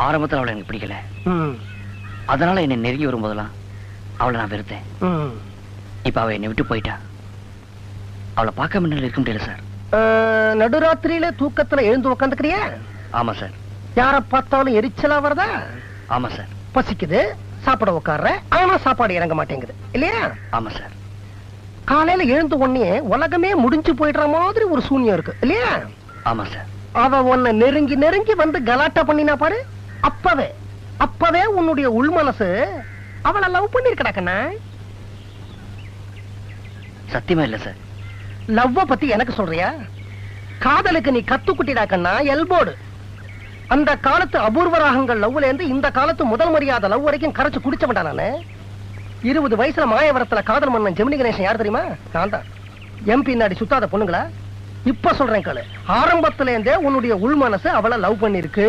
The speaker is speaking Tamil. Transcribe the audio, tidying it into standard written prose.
ஆரம்பத்தில் அவளை எனக்கு பிடிக்கல. அதனால என்னை நெருங்கி வரும்போதெல்லாம் அவளை நான் வெறுத்தேன். இப்ப அவ என்னை விட்டு போயிட்டா. அவளை பார்க்க முன்னால இருக்க முடியல சார். நடுராத்திரியில தூக்கத்துல எழுந்து உட்காந்துக்கிறியா? ஆமா சார். யார பார்த்தாலும் எரிச்சலா வரதா? ஆமா சார். பசிக்குது, சாப்பிட உட்கார்ற, ஆனா சாப்பாடு இறங்க மாட்டேங்குது இல்லையா? ஆமா சார். காலையில எழுந்து உடனே உலகமே முடிஞ்சு போயிடுற மாதிரி ஒரு சூன்யம் இருக்கு இல்லையா? ஆமா சார். அவ உன்னை நெருங்கி நெருங்கி வந்து கலாட்டா பண்ணினா பாரு, அப்பவே உன்னுடைய உள் மனசு அவளை லவ் பண்ணிருக்கடா கண்ணா. சத்தியமா இல்ல சார். லவ்வ பத்தி எனக்கு சொல்றியா? காதலுக்கு நீ கத்துக்குட்டிடா கண்ணா, எல்போர்டு. அந்த காலத்து அபூர்வ ராகங்கள் லவ்ல இருந்து இந்த காலத்து முதல் மரியாதை லவ் வரைக்கும் கரைச்சு குடிச்சவன்டா நானு. 20 வயசுல மாயவரத்துல காதல் மன்னன் ஜெமினி கணேசன் யார் தெரியுமா? நான் தான். எம்பி நாடி சுத்தாத பொண்ணுங்களா? இப்ப சொல்றேன் கேளு. ஆரம்பத்துல இருந்தே உன்னுடைய உள் மனசு அவளை லவ் பண்ணிருக்கு.